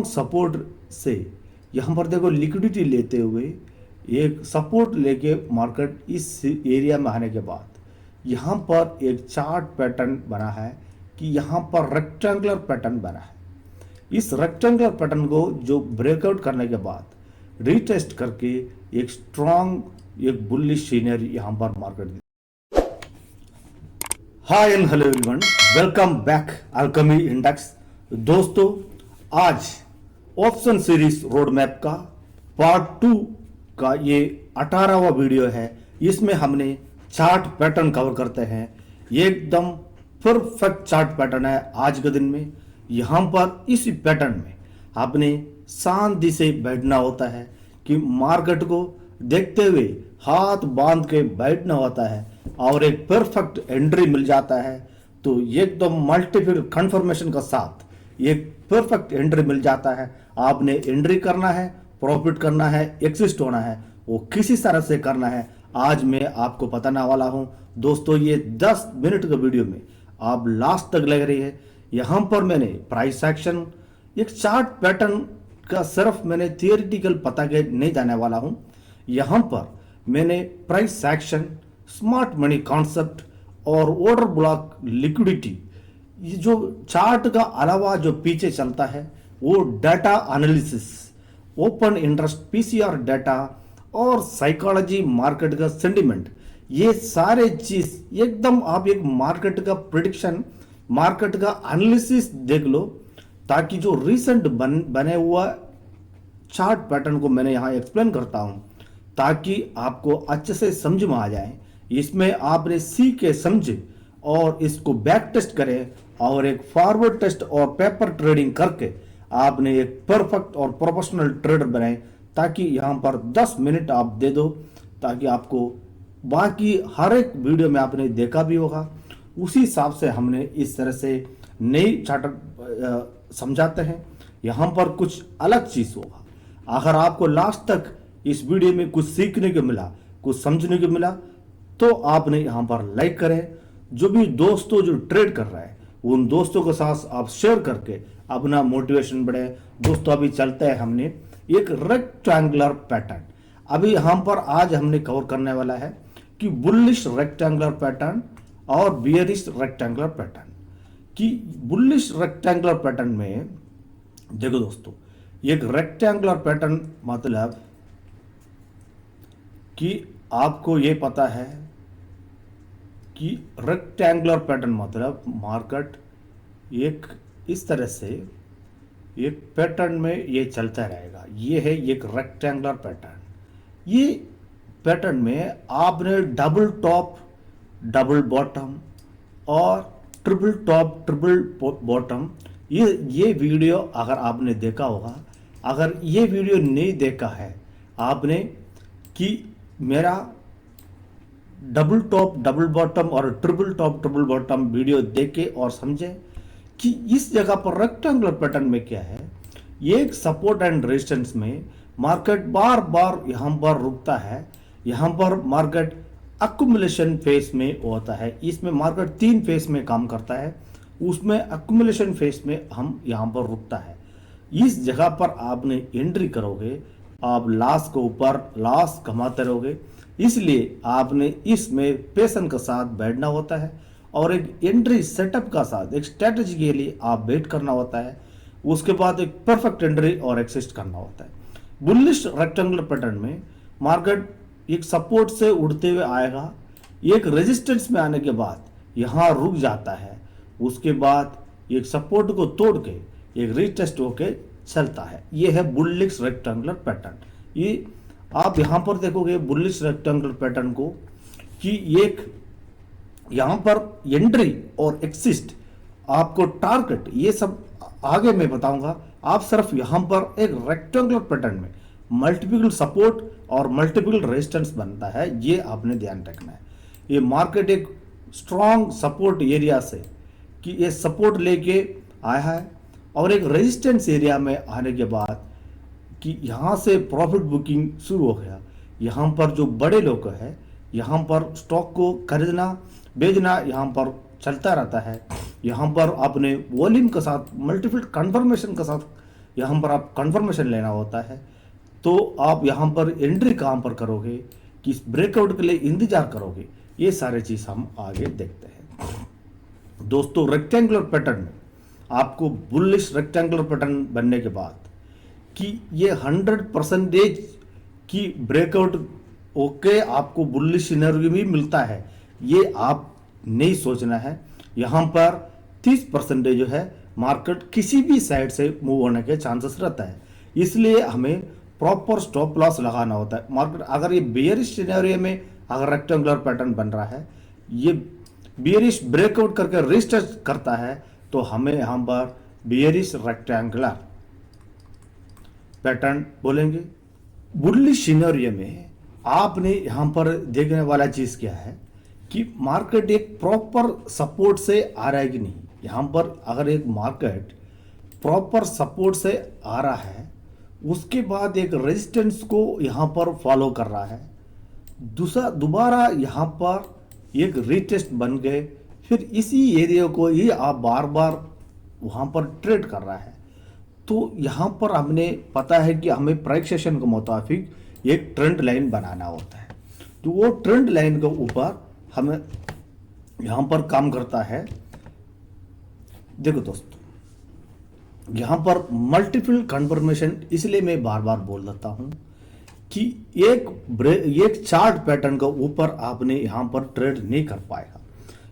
Support से यहाँ पर देखो लिक्विडिटी लेते हुए एक सपोर्ट लेके मार्केट इस एरिया में आने के बाद यहाँ पर एक चार्ट पैटर्न बना है कि यहाँ पर रेक्टेंगुलर पैटर्न बना है। इस रेक्टेंगुलर पैटर्न को जो ब्रेकआउट करने के बाद रीटेस्ट करके एक स्ट्रॉन्ग एक बुलिश सीनरी यहाँ पर market. Hi and hello everyone, welcome back Alchemy index. दोस्तों, आज ऑप्शन सीरीज रोड मैप का पार्ट 2 का ये 18वां वीडियो है। इसमें हमने चार्ट पैटर्न कवर करते हैं। ये एकदम परफेक्ट चार्ट पैटर्न है आज के दिन में। यहाँ पर इस पैटर्न में आपने शांति से बैठना होता है कि मार्केट को देखते हुए हाथ बांध के बैठना होता है और एक परफेक्ट एंट्री मिल जाता है। तो एकदम मल्टीपल कंफर्मेशन का साथ एक परफेक्ट एंट्री मिल जाता है। आपने एंट्री करना है, प्रॉफिट करना है, एग्जिस्ट होना है, वो किसी तरह से करना है। आज मैं आपको बताने वाला हूं। दोस्तों, ये 10 मिनट का वीडियो में आप लास्ट तक लग रही है। यहां पर मैंने प्राइस एक्शन एक चार्ट पैटर्न का सिर्फ मैंने थियोरिटिकल पता के नहीं जाने वाला हूं। यहां पर मैंने price action, smart money concept और ऑर्डर ब्लॉक लिक्विडिटी, ये जो चार्ट का अलावा जो पीछे चलता है वो data analysis, open interest, PCR data और साइकोलॉजी, मार्केट का सेंटिमेंट, ये सारे चीज एकदम आप एक मार्केट का प्रिडिक्शन, मार्केट का एनालिसिस देख लो, ताकि जो रिसेंट बने हुआ चार्ट पैटर्न को मैंने यहाँ एक्सप्लेन करता हूँ ताकि आपको अच्छे से समझ में आ जाए। इसमें आपने सीखे समझे और इसको बैक टेस्ट करें और एक फॉरवर्ड टेस्ट और पेपर ट्रेडिंग करके आपने एक परफेक्ट और प्रोफेशनल ट्रेडर बनाए, ताकि यहाँ पर 10 मिनट आप दे दो, ताकि आपको बाकी हर एक वीडियो में आपने देखा भी होगा उसी हिसाब से हमने इस तरह से नई चार्ट समझाते हैं। यहाँ पर कुछ अलग चीज होगा। अगर आपको लास्ट तक इस वीडियो में कुछ सीखने को मिला, कुछ समझने को मिला, तो आपने यहाँ पर लाइक करें। जो भी दोस्तों जो ट्रेड कर रहे हैं उन दोस्तों के साथ आप शेयर करके अपना मोटिवेशन बढ़े। दोस्तों, अभी चलते हैं हमने एक रेक्टेंगुलर पैटर्न। अभी यहाँ पर आज हमने कवर करने वाला है कि बुलिश रेक्टेंगुलर पैटर्न और बियरिश रेक्टेंगुलर पैटर्न। कि बुलिश रेक्टेंगुलर पैटर्न में देखो दोस्तों, एक रेक्टेंगुलर पैटर्न मतलब कि आपको ये पता है कि रेक्टेंगुलर पैटर्न मतलब मार्केट एक इस तरह से एक पैटर्न में ये चलता रहेगा। ये है एक रेक्टेंगुलर पैटर्न। ये पैटर्न में आपने डबल टॉप, डबल बॉटम और ट्रिपल टॉप, ट्रिपल बॉटम, ये वीडियो अगर आपने देखा होगा, अगर ये वीडियो नहीं देखा है आपने कि मेरा डबल टॉप, डबल बॉटम और triple top, triple bottom video देखे और समझे कि इस जगह पर रेक्टेंगुलर पैटर्न में क्या है। एक सपोर्ट एंड रेजिस्टेंस में मार्केट बार बार यहाँ पर रुकता है। यहाँ पर मार्केट अक्यूमुलेशन फेज में होता है। इसमें मार्केट 3 फेज में काम करता है, उसमें अक्यूमुलेशन फेज में हम यहाँ पर रुकता है। इस जगह पर आपने एंट्री करोगे, आप लॉस के ऊपर लॉस कमाते रहोगे। इसलिए आपने इसमें पेशेंस के साथ बैठना होता है और एक एंट्री सेटअप का साथ एक स्ट्रेटजी के लिए आप वेट करना होता है। उसके बाद एक परफेक्ट एंट्री और एक्सिस्ट करना होता है। बुलिश रेक्टेंगुलर पैटर्न में मार्केट एक सपोर्ट से उड़ते हुए आएगा, एक रेजिस्टेंस में आने के बाद यहाँ रुक जाता है, उसके बाद एक सपोर्ट को तोड़ के एक रीटेस्ट होके चलता है। ये है बुलिश रेक्टेंगुलर पैटर्न। ये आप यहां पर देखोगे बुलिश रेक्टेंगुलर पैटर्न को कि एक यहां पर एंट्री और एक्सिस्ट, आपको टारगेट, ये सब आगे मैं बताऊंगा। आप सिर्फ यहां पर एक रेक्टेंगुलर पैटर्न में मल्टीपल सपोर्ट और मल्टीपल रेजिस्टेंस बनता है, ये आपने ध्यान रखना है। ये मार्केट एक स्ट्रॉन्ग सपोर्ट एरिया से कि ये सपोर्ट लेके आया है और एक रेजिस्टेंस एरिया में आने के बाद कि यहाँ से प्रॉफिट बुकिंग शुरू हो गया। यहाँ पर जो बड़े लोग हैं, यहाँ पर स्टॉक को खरीदना बेचना यहाँ पर चलता रहता है। यहाँ पर आपने वॉल्यूम के साथ, मल्टीपल कंफर्मेशन के साथ यहाँ पर आप कंफर्मेशन लेना होता है। तो आप यहाँ पर एंट्री कहाँ पर करोगे, किस ब्रेकआउट के लिए इंतजार करोगे, ये सारे चीज़ हम आगे देखते हैं। दोस्तों रेक्टेंगुलर पैटर्न में आपको बुलिश रेक्टेंगुलर पैटर्न बनने के बाद कि ये 100% की ब्रेकआउट ओके आपको बुलिश सिनेरियो भी मिलता है, ये आप नहीं सोचना है। यहाँ पर 30% जो है मार्केट किसी भी साइड से मूव होने के चांसेस रहता है, इसलिए हमें प्रॉपर स्टॉप लॉस लगाना होता है। मार्केट अगर ये बेयरिश सिनेरियो में अगर रेक्टेंगुलर पैटर्न बन रहा है, ये बेयरिश ब्रेकआउट करके रिटेस्ट करता है, तो हमें यहाँ पर बेयरिश रेक्टेंगुलर पैटर्न बोलेंगे। बुलिश सिनेरियो में आपने यहाँ पर देखने वाला चीज़ क्या है कि मार्केट एक प्रॉपर सपोर्ट से आ रहा है कि नहीं। यहाँ पर अगर एक मार्केट प्रॉपर सपोर्ट से आ रहा है, उसके बाद एक रेजिस्टेंस को यहाँ पर फॉलो कर रहा है, दूसरा दोबारा यहाँ पर एक रीटेस्ट बन गए, फिर इसी एरिया को ही आप बार बार वहाँ पर ट्रेड कर रहा है, तो यहाँ पर हमने पता है कि हमें प्राइस सेशन के मुताबिक एक ट्रेंड लाइन बनाना होता है। तो वो ट्रेंड लाइन के ऊपर हमें यहाँ पर काम करता है। देखो दोस्तों, यहाँ पर मल्टीपल कंफर्मेशन इसलिए मैं बार बार बोल देता हूँ कि एक चार्ट पैटर्न के ऊपर आपने यहाँ पर ट्रेड नहीं कर पाएगा।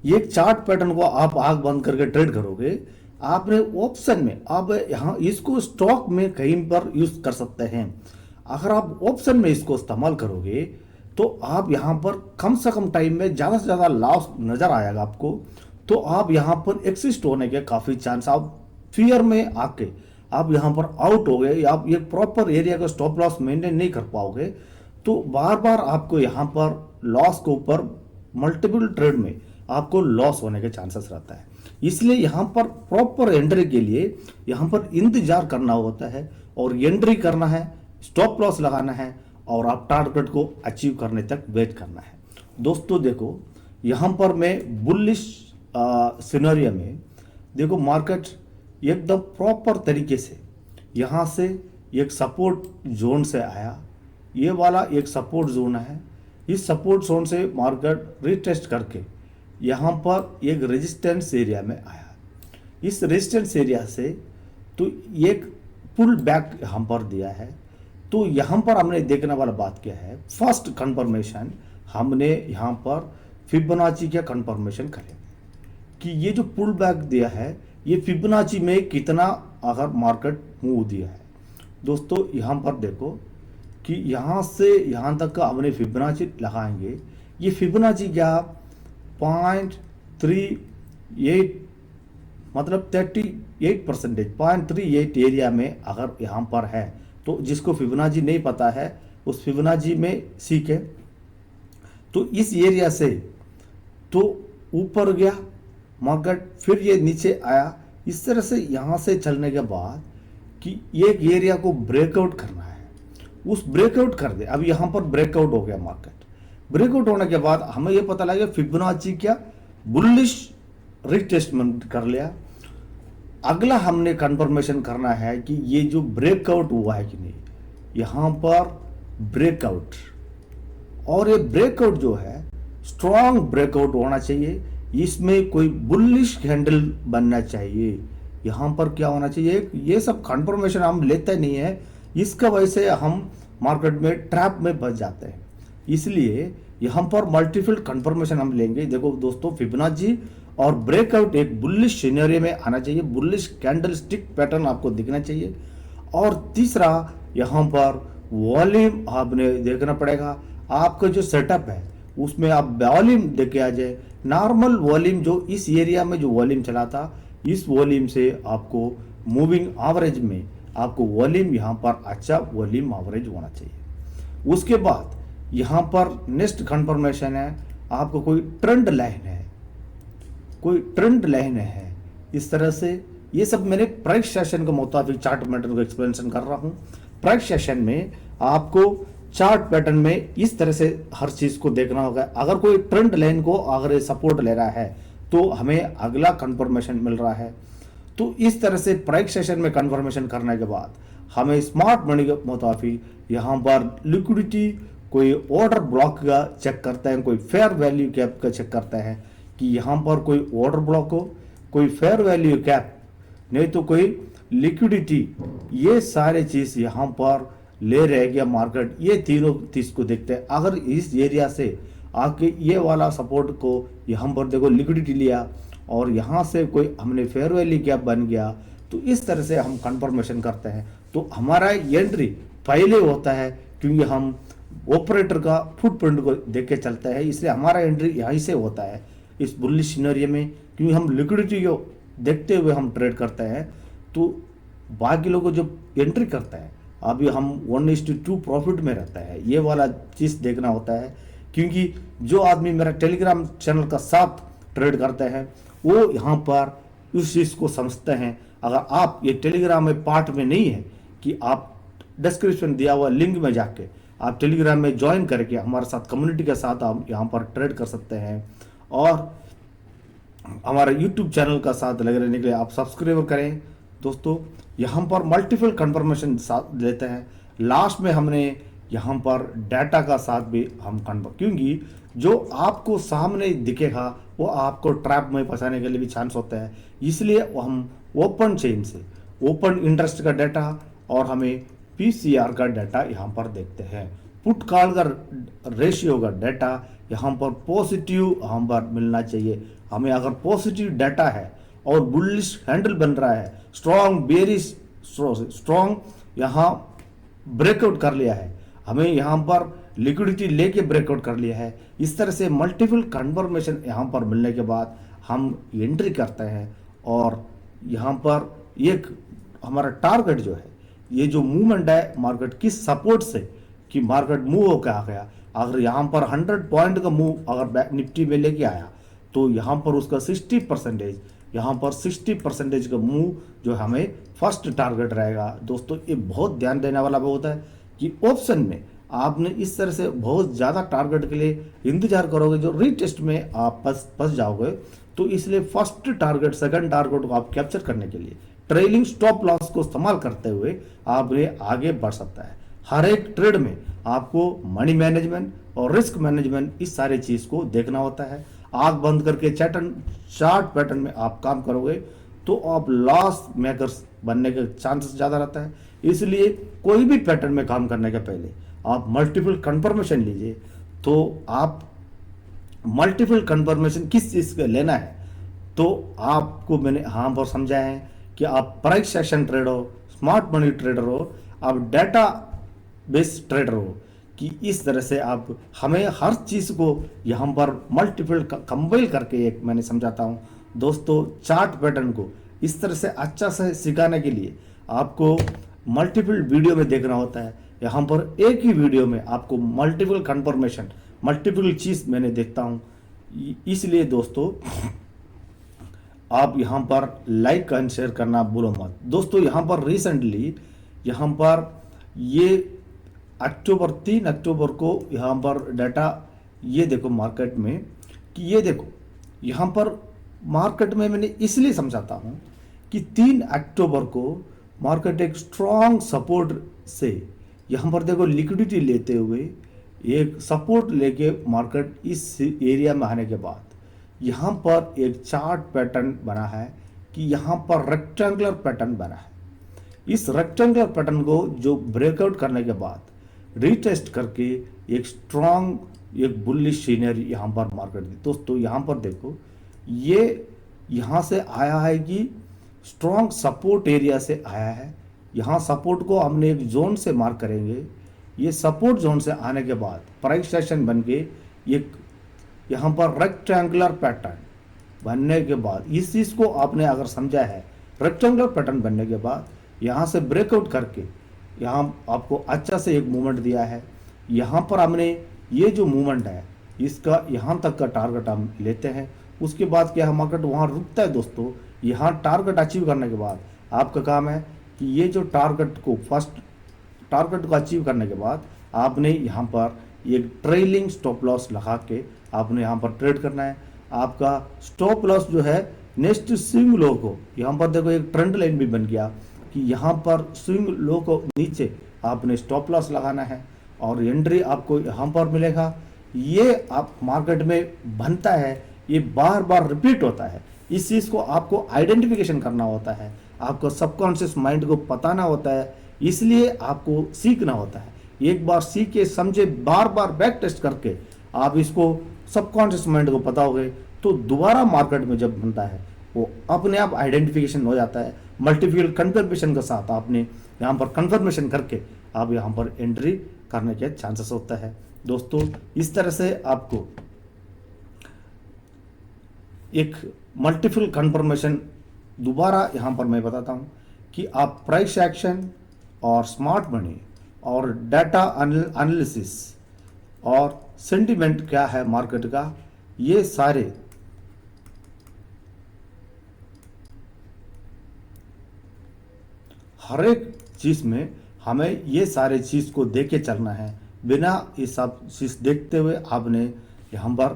एक चार्ट पैटर्न को आप आंख बंद करके ट्रेड करोगे, आपने ऑप्शन में आप यहाँ इसको स्टॉक में कहीं पर यूज कर सकते हैं। अगर आप ऑप्शन में इसको इस्तेमाल करोगे तो आप यहाँ पर कम से कम टाइम में ज़्यादा से ज़्यादा लॉस नज़र आएगा आपको। तो आप यहाँ पर एक्सिस्ट होने के काफ़ी चांस, आप फियर में आके आप यहाँ पर आउट हो गए या आप ये प्रॉपर एरिया का स्टॉप लॉस मेंटेन नहीं कर पाओगे, तो बार बार आपको यहाँ पर लॉस के ऊपर मल्टीपल ट्रेड में आपको लॉस होने के चांसेस रहता है। इसलिए यहाँ पर प्रॉपर एंट्री के लिए यहाँ पर इंतजार करना होता है और एंट्री करना है, स्टॉप लॉस लगाना है और आप टारगेट को अचीव करने तक वेट करना है। दोस्तों देखो, यहाँ पर मैं बुलिश सिनेरियो में देखो मार्केट एकदम प्रॉपर तरीके से यहाँ से एक सपोर्ट जोन से आया, ये वाला एक सपोर्ट जोन है। इस सपोर्ट जोन से मार्केट रिटेस्ट करके यहाँ पर एक रेजिस्टेंस एरिया में आया। इस रेजिस्टेंस एरिया से तो एक पुल बैक यहाँ पर दिया है। तो यहाँ पर हमने देखने वाला बात क्या है, फर्स्ट कंफर्मेशन हमने यहाँ पर फिबोनाची का कंफर्मेशन करें कि ये जो पुल बैक दिया है ये फिबोनाची में कितना अगर मार्केट मूव दिया है। दोस्तों यहाँ पर देखो कि यहाँ से यहाँ तक का हमने फिबोनाची लगाएंगे, ये फिबोनाची क्या 0.38 मतलब 38%, 0.38 एरिया में अगर यहाँ पर है, तो जिसको फिबोनाची नहीं पता है उस फिबोनाची में सीखे। तो इस एरिया से तो ऊपर गया मार्केट, फिर ये नीचे आया। इस तरह से यहाँ से चलने के बाद कि एक एरिया को ब्रेकआउट करना है, उस ब्रेकआउट कर दे। अब यहाँ पर ब्रेकआउट हो गया मार्केट, ब्रेकआउट होने के बाद हमें ये पता लगा फिबोनाची क्या बुलिश रिटेस्टमेंट कर लिया। अगला हमने कंफर्मेशन करना है कि ये जो ब्रेकआउट हुआ है कि नहीं, यहाँ पर ब्रेकआउट, और ये ब्रेकआउट जो है स्ट्रॉन्ग ब्रेकआउट होना चाहिए, इसमें कोई बुलिश कैंडल बनना चाहिए। यहाँ पर क्या होना चाहिए, ये सब कंफर्मेशन हम लेते नहीं है, इसका वजह से हम मार्केट में ट्रैप में फंस जाते हैं। इसलिए यहाँ पर मल्टीपल कंफर्मेशन हम लेंगे। देखो दोस्तों, फिबोनाची और ब्रेकआउट एक बुलिश सिनेरियो में आना चाहिए, बुलिश कैंडल स्टिक पैटर्न आपको दिखना चाहिए। और तीसरा यहाँ पर वॉल्यूम आपने देखना पड़ेगा, आपका जो सेटअप है उसमें आप वॉल्यूम देख के आ जाए। नॉर्मल वॉल्यूम जो इस एरिया में जो वॉल्यूम चला था, इस वॉल्यूम से आपको मूविंग एवरेज में आपको वॉल्यूम यहाँ पर अच्छा वॉल्यूम एवरेज होना चाहिए। उसके बाद यहाँ पर नेक्स्ट कंफर्मेशन है, आपको कोई ट्रेंड लाइन है, कोई ट्रेंड लाइन है। इस तरह से ये सब मैंने प्राइस सेशन के मुताबिक चार्ट पैटर्न को एक्सप्लेनेशन कर रहा हूँ। प्राइस सेशन में आपको चार्ट पैटर्न में इस तरह से हर चीज को देखना होगा। अगर कोई ट्रेंड लाइन को अगर सपोर्ट ले रहा है तो हमें अगला कंफर्मेशन मिल रहा है। तो इस तरह से प्राइस सेशन में कन्फर्मेशन करने के बाद हमें स्मार्ट मनी के मुताबिक यहाँ पर लिक्विडिटी, कोई ऑर्डर ब्लॉक का चेक करते हैं, कोई फेयर वैल्यू कैप का चेक करते हैं कि यहाँ पर कोई ऑर्डर ब्लॉक हो, कोई फेयर वैल्यू कैप, नहीं तो कोई लिक्विडिटी, ये सारे चीज़ यहाँ पर ले रहे गया मार्केट। ये तीनों चीज़ को देखते हैं। अगर इस एरिया से आके ये वाला सपोर्ट को यहाँ पर देखो लिक्विडिटी लिया और यहाँ से कोई हमने फेयर वैल्यू कैप बन गया, तो इस तरह से हम कंफर्मेशन करते हैं। तो हमारा एंट्री पहले होता है क्योंकि हम ऑपरेटर का फुटप्रिंट को देख के चलते हैं, इसलिए हमारा एंट्री यहीं से होता है इस बुलिश सिनेरियो में, क्योंकि हम लिक्विडिटी को देखते हुए हम ट्रेड करते हैं। तो बाकी लोगों जो एंट्री करता है, अभी हम 1:2 प्रॉफिट में रहता है, ये वाला चीज़ देखना होता है। क्योंकि जो आदमी मेरा टेलीग्राम चैनल का साथ ट्रेड करते हैं वो यहाँ पर उस चीज़ को समझते हैं। अगर आप ये टेलीग्राम में पार्ट में नहीं है कि आप डिस्क्रिप्शन दिया हुआ लिंक में जाके आप टेलीग्राम में ज्वाइन करके हमारे साथ कम्युनिटी के साथ आप यहाँ पर ट्रेड कर सकते हैं। और हमारे यूट्यूब चैनल का साथ लगे रहने के लिए आप सब्सक्राइब करें। दोस्तों यहाँ पर मल्टीपल कंफर्मेशन साथ लेते हैं। लास्ट में हमने यहाँ पर डाटा का साथ भी हम कन्फर्म, क्योंकि जो आपको सामने दिखेगा वो आपको ट्रैप में फंसाने के लिए भी चांस होता है, इसलिए हम ओपन चेन से ओपन इंटरेस्ट का डाटा और हमें पीसीआर का डाटा यहाँ पर देखते हैं। पुट कॉल का रेशियो का डाटा यहाँ पर पॉजिटिव यहाँ पर मिलना चाहिए हमें। अगर पॉजिटिव डाटा है और बुलिश हैंडल बन रहा है, स्ट्रॉन्ग बेरिश स्ट्रॉन्ग यहाँ ब्रेकआउट कर लिया है, हमें यहाँ पर लिक्विडिटी लेके ब्रेकआउट कर लिया है, इस तरह से मल्टीपल कन्फर्मेशन यहाँ पर मिलने के बाद हम एंट्री करते हैं। और यहाँ पर एक हमारा टारगेट जो है, ये जो मूवमेंट है मार्केट किस सपोर्ट से कि मार्केट मूव होकर आ गया, अगर यहाँ पर 100 पॉइंट का मूव अगर निफ्टी में लेके आया तो यहाँ पर उसका 60%, यहाँ पर 60% का मूव जो हमें फर्स्ट टारगेट रहेगा। दोस्तों ये बहुत ध्यान देने वाला होता है कि ऑप्शन में आपने इस तरह से बहुत ज़्यादा टारगेट के लिए इंतजार करोगे, जो रीटेस्ट में आप फंस जाओगे। तो इसलिए फर्स्ट टारगेट सेकंड टारगेट को आप कैप्चर करने के लिए ट्रेलिंग स्टॉप लॉस को इस्तेमाल करते हुए आपने आगे बढ़ सकता है। हर एक ट्रेड में आपको मनी मैनेजमेंट और रिस्क मैनेजमेंट इस सारे चीज़ को देखना होता है। आंख बंद करके चार्ट पैटर्न में आप काम करोगे तो आप लॉस मेकर्स बनने के चांसेस ज़्यादा रहता है। इसलिए कोई भी पैटर्न में काम करने के पहले आप मल्टीपल कंफर्मेशन लीजिए। तो आप मल्टीपल कंफर्मेशन किस चीज़ का लेना है, तो आपको मैंने यहाँ पर समझाया है कि आप प्राइस सेशन ट्रेडर हो, स्मार्ट मनी ट्रेडर हो, आप डाटा बेस ट्रेडर हो, कि इस तरह से आप हमें हर चीज़ को यहाँ पर मल्टीपल कंबाइन करके एक मैंने समझाता हूँ। दोस्तों चार्ट पैटर्न को इस तरह से अच्छा से सिखाने के लिए आपको मल्टीपल वीडियो में देखना होता है। यहाँ पर एक ही वीडियो में आपको मल्टीपल कंफर्मेशन, मल्टीपल चीज़ मैंने देखता हूँ। इसलिए दोस्तों आप यहाँ पर लाइक एंड शेयर करना भूलो मत। दोस्तों यहाँ पर रिसेंटली यहाँ पर ये 3 अक्टूबर को यहाँ पर डाटा ये देखो मार्केट में कि ये देखो यहाँ पर मार्केट में मैंने इसलिए समझाता हूँ कि 3 अक्टूबर को मार्केट एक स्ट्रॉन्ग सपोर्ट से यहाँ पर देखो लिक्विडिटी लेते हुए एक सपोर्ट लेके मार्केट इस एरिया में आने के बाद यहाँ पर एक चार्ट पैटर्न बना है कि यहाँ पर रेक्टेंगुलर पैटर्न बना है। इस रेक्टेंगुलर पैटर्न को जो ब्रेकआउट करने के बाद रीटेस्ट करके एक स्ट्रॉन्ग एक बुलिश सीनरी यहाँ पर मार्केट दी। दोस्तों यहाँ पर देखो ये यहाँ से आया है कि स्ट्रॉन्ग सपोर्ट एरिया से आया है। यहाँ सपोर्ट को हमने एक जोन से मार्क करेंगे। ये सपोर्ट जोन से आने के बाद प्राइस सेशन बन के एक यहाँ पर रेक्टेंगुलर पैटर्न बनने के बाद इस चीज़ को आपने अगर समझा है, रेक्टेंगुलर पैटर्न बनने के बाद यहाँ से ब्रेकआउट करके यहाँ आपको अच्छा से एक मूवमेंट दिया है। यहाँ पर हमने ये जो मूवमेंट है इसका यहाँ तक का टारगेट हम लेते हैं। उसके बाद क्या है, मार्केट वहाँ रुकता है। दोस्तों यहाँ टारगेट अचीव करने के बाद आपका काम है कि ये जो टारगेट को फर्स्ट टारगेट को अचीव करने के बाद आपने यहाँ पर एक ट्रेलिंग स्टॉप लॉस लगा के आपने यहाँ पर ट्रेड करना है। आपका स्टॉप लॉस जो है नेक्स्ट स्विंग लो को यहाँ पर देखो एक ट्रेंड लाइन भी बन गया कि यहाँ पर स्विंग लो को नीचे आपने स्टॉप लॉस लगाना है और एंट्री आपको यहाँ पर मिलेगा। ये आप मार्केट में बनता है, ये बार बार रिपीट होता है। इस चीज़ को आपको आइडेंटिफिकेशन करना होता है, आपको सबकॉन्शियस माइंड को बताना होता है, इसलिए आपको सीखना होता है। एक बार सीखे समझे बार बार बैक टेस्ट करके आप इसको सबकॉन्शियस माइंड को बताओगे तो दोबारा मार्केट में जब बनता है वो अपने आप आइडेंटिफिकेशन हो जाता है। मल्टीपल कंफर्मेशन के साथ आपने यहाँ पर कंफर्मेशन करके आप यहाँ पर एंट्री करने के चांसेस होता है। दोस्तों इस तरह से आपको एक मल्टीपल कंफर्मेशन दोबारा यहाँ पर मैं बताता हूँ कि आप प्राइस एक्शन और स्मार्ट मनी और डाटा एनालिसिस और सेंटिमेंट क्या है मार्केट का, ये सारे हर एक चीज़ में हमें ये सारे चीज़ को देख के चलना है। बिना ये सब चीज़ देखते हुए आपने यहाँ पर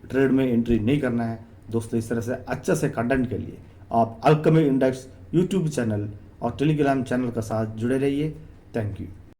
ट्रेड में एंट्री नहीं करना है। दोस्तों इस तरह से अच्छे से कंटेंट के लिए आप अल्केमी इंडेक्स यूट्यूब चैनल और टेलीग्राम चैनल के साथ जुड़े रहिए। Thank you.